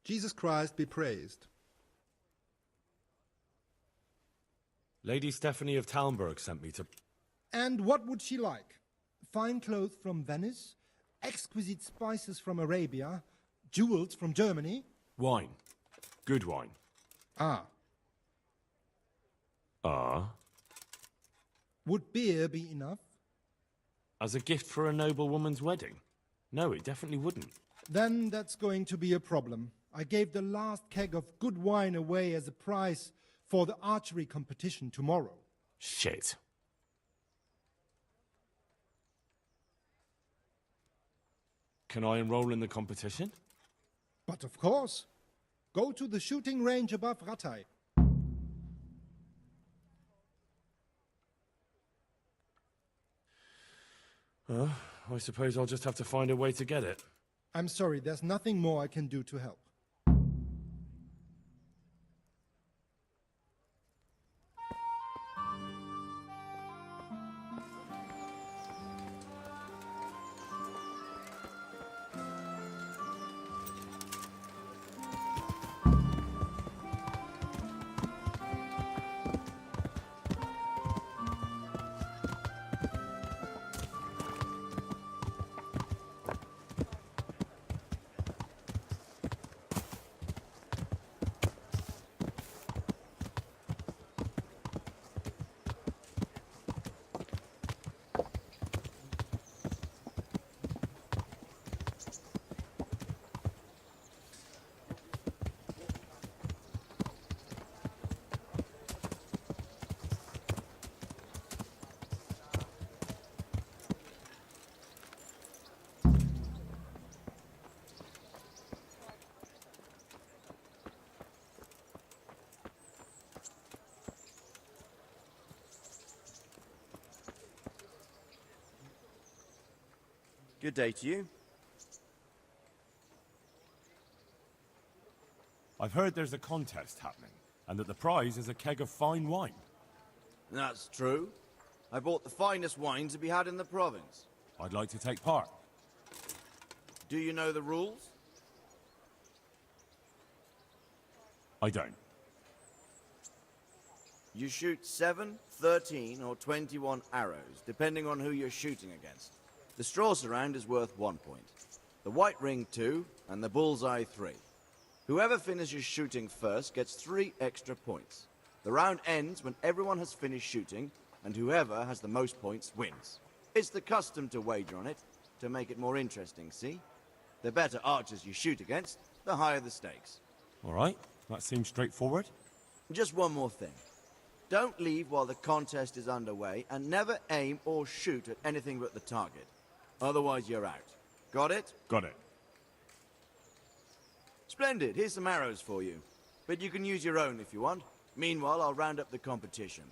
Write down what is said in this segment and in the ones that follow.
Jesus Christ be praised. Lady Stephanie of Talmberg sent me to... And what would she like? Fine clothes from Venice, exquisite spices from Arabia, jewels from Germany? Wine. Good wine. Ah. Ah? Would beer be enough? As a gift for a noble woman's wedding? No, it definitely wouldn't. Then that's going to be a problem. I gave the last keg of good wine away as a prize for the archery competition tomorrow. Shit. Can I enroll in the competition? But of course. Go to the shooting range above Raatay. I suppose I'll just have to find a way to get it. I'm sorry, there's nothing more I can do to help. Good day to you. I've heard there's a contest happening, and that the prize is a keg of fine wine. That's true. I bought the finest wine to be had in the province. I'd like to take part. Do you know the rules? I don't. You shoot 7, 13, or 21 arrows, depending on who you're shooting against. The straw surround is worth 1 point, the white ring 2, and the bullseye 3. Whoever finishes shooting first gets 3 extra points. The round ends when everyone has finished shooting, and whoever has the most points wins. It's the custom to wager on it, to make it more interesting, see? The better archers you shoot against, the higher the stakes. All right, that seems straightforward. Just one more thing. Don't leave while the contest is underway, and never aim or shoot at anything but the target. Otherwise, you're out. Got it? Got it. Splendid. Here's some arrows for you. But you can use your own if you want. Meanwhile, I'll round up the competition.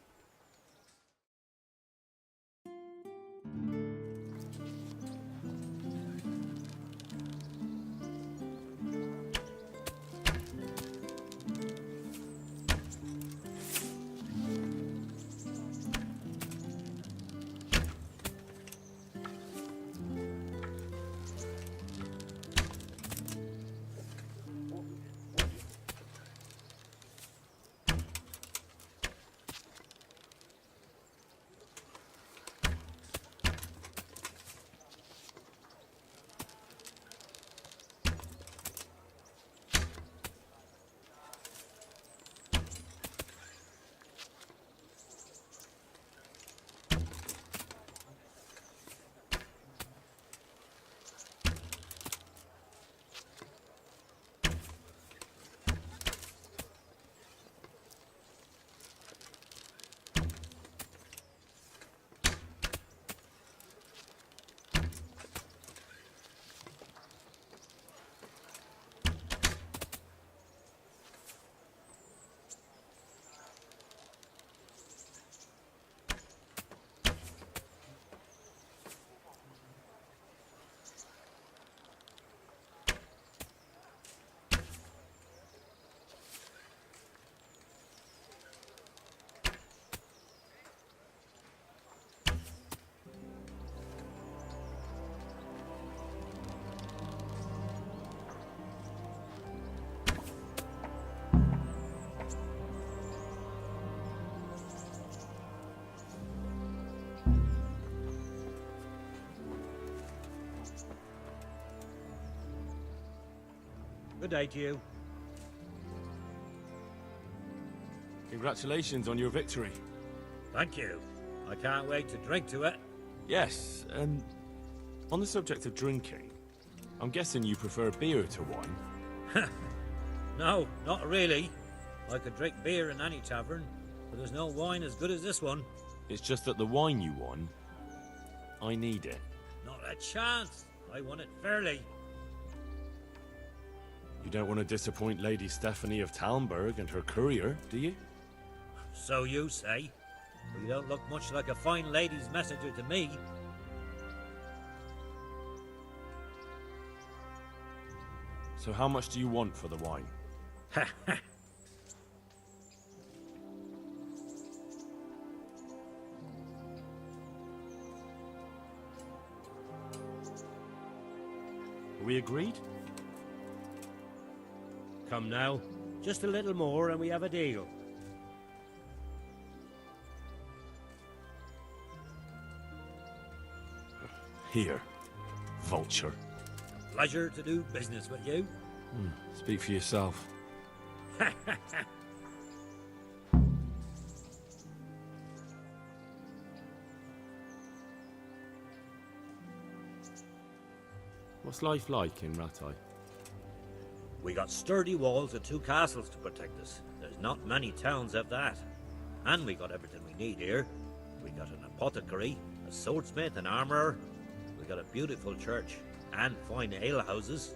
Good day to you. Congratulations on your victory. Thank you. I can't wait to drink to it. Yes, on the subject of drinking, I'm guessing you prefer beer to wine? No, not really. I could drink beer in any tavern, but there's no wine as good as this one. It's just that the wine you won, I need it. Not a chance. I won it fairly. You don't want to disappoint Lady Stephanie of Talmberg and her courier, do you? So you say. But you don't look much like a fine lady's messenger to me. So how much do you want for the wine? Ha ha. Are we agreed? Come now. Just a little more and we have a deal. Here, vulture. Pleasure to do business with you. Speak for yourself. What's life like in Raatay? We got sturdy walls and 2 castles to protect us. There's not many towns have that. And we got everything we need here. We got an apothecary, a swordsmith, an armourer. We got a beautiful church and fine alehouses.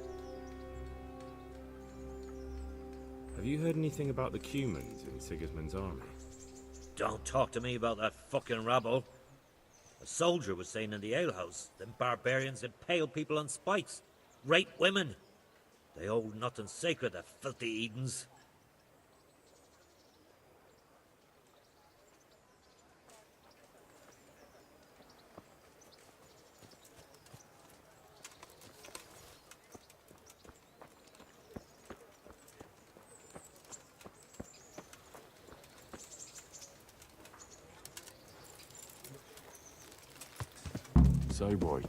Have you heard anything about the Cumans in Sigismund's army? Don't talk to me about that fucking rabble. A soldier was saying in the alehouse, them barbarians impale people on spikes, rape women. They hold nothing sacred, the filthy Edens. So, boy,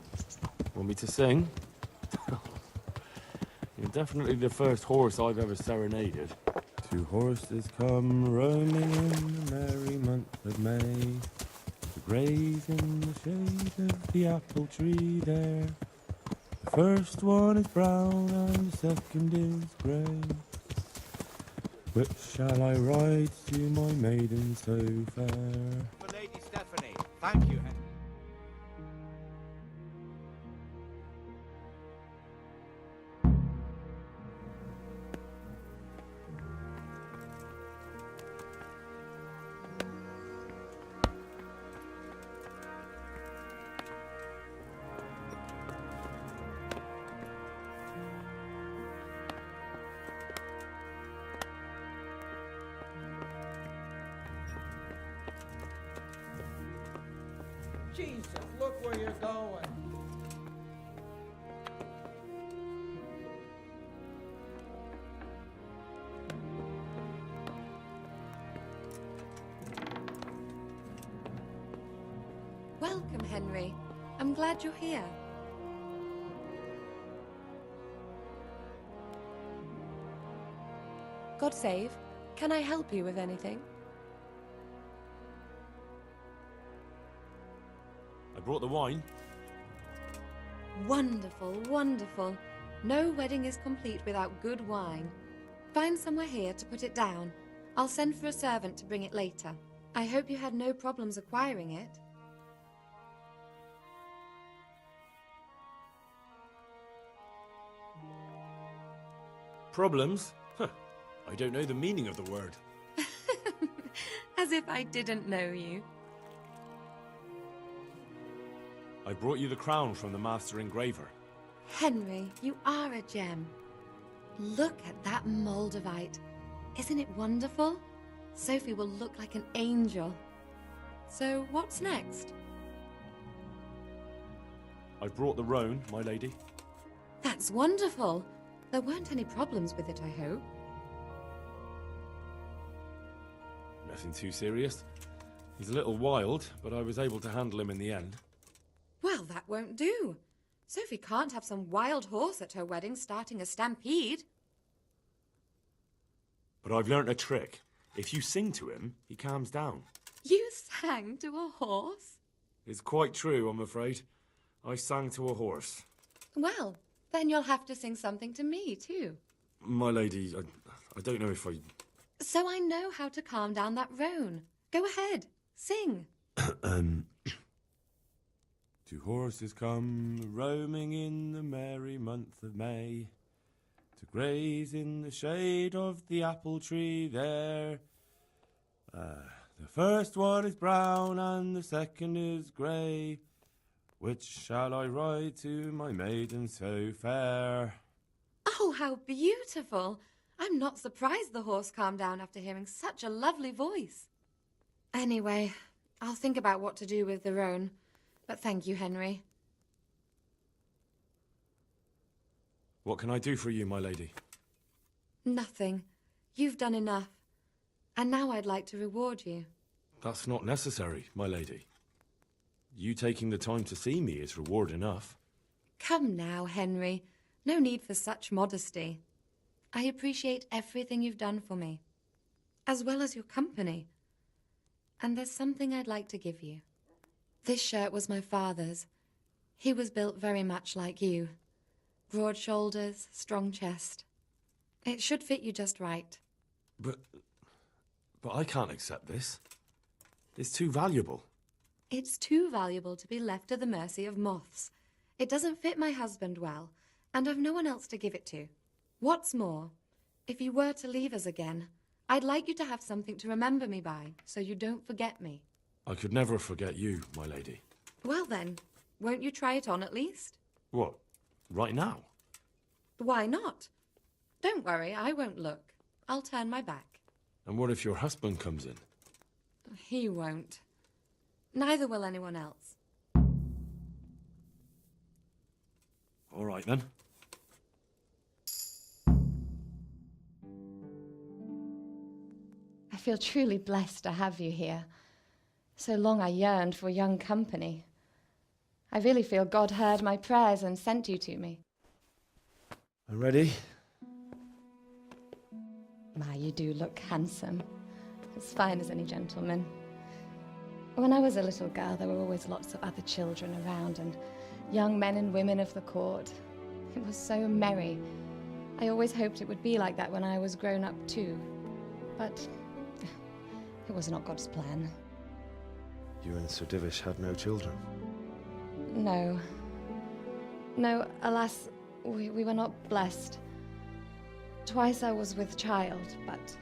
want me to sing? You're definitely the first horse I've ever serenaded. 2 horses come roaming in the merry month of May, to graze in the shade of the apple tree there. The first one is brown and the second is grey. Which shall I ride to, my maiden so fair? For Lady Stephanie. Thank you, Henry. Jesus, look where you're going. Welcome, Henry. I'm glad you're here. God save. Can I help you with anything? I brought the wine. Wonderful, wonderful. No wedding is complete without good wine. Find somewhere here to put it down. I'll send for a servant to bring it later. I hope you had no problems acquiring it. Problems? Huh. I don't know the meaning of the word. As if I didn't know you. I brought you the crown from the master engraver. Henry, you are a gem. Look at that Moldavite. Isn't it wonderful? Sophie will look like an angel. So what's next? I brought the roan, my lady. That's wonderful. There weren't any problems with it, I hope. Nothing too serious. He's a little wild, but I was able to handle him in the end. Well, that won't do. Sophie can't have some wild horse at her wedding starting a stampede. But I've learnt a trick. If you sing to him, he calms down. You sang to a horse? It's quite true, I'm afraid. I sang to a horse. Well, then you'll have to sing something to me, too. My lady, I don't know if I... So I know how to calm down that roan. Go ahead, sing. Two horses come roaming in the merry month of May, to graze in the shade of the apple tree there. The first one is brown and the second is grey. Which shall I ride to, my maiden so fair? Oh, how beautiful. I'm not surprised the horse calmed down after hearing such a lovely voice. Anyway, I'll think about what to do with the roan. But thank you, Henry. What can I do for you, my lady? Nothing. You've done enough. And now I'd like to reward you. That's not necessary, my lady. You taking the time to see me is reward enough. Come now, Henry. No need for such modesty. I appreciate everything you've done for me, as well as your company. And there's something I'd like to give you. This shirt was my father's. He was built very much like you. Broad shoulders, strong chest. It should fit you just right. But I can't accept this. It's too valuable. It's too valuable to be left to the mercy of moths. It doesn't fit my husband well, and I've no one else to give it to. What's more, if you were to leave us again, I'd like you to have something to remember me by, so you don't forget me. I could never forget you, my lady. Well then, won't you try it on at least? What, right now? Why not? Don't worry, I won't look. I'll turn my back. And what if your husband comes in? He won't. Neither will anyone else. All right, then. I feel truly blessed to have you here. So long I yearned for young company. I really feel God heard my prayers and sent you to me. I'm ready. My, you do look handsome. As fine as any gentleman. When I was a little girl, there were always lots of other children around and young men and women of the court. It was so merry. I always hoped it would be like that when I was grown up too. But it was not God's plan. You and Sir Divish had no children? No. No, alas, we were not blessed. Twice I was with child, but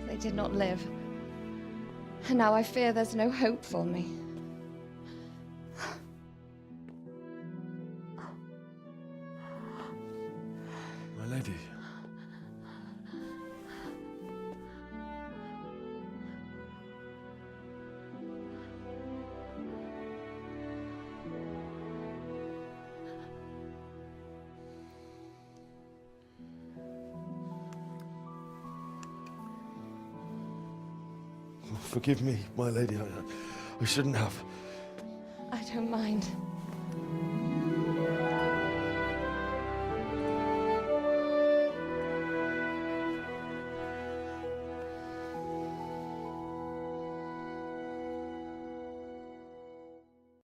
they did not live. And now I fear there's no hope for me. My lady. Forgive me, my lady. I shouldn't have. I don't mind.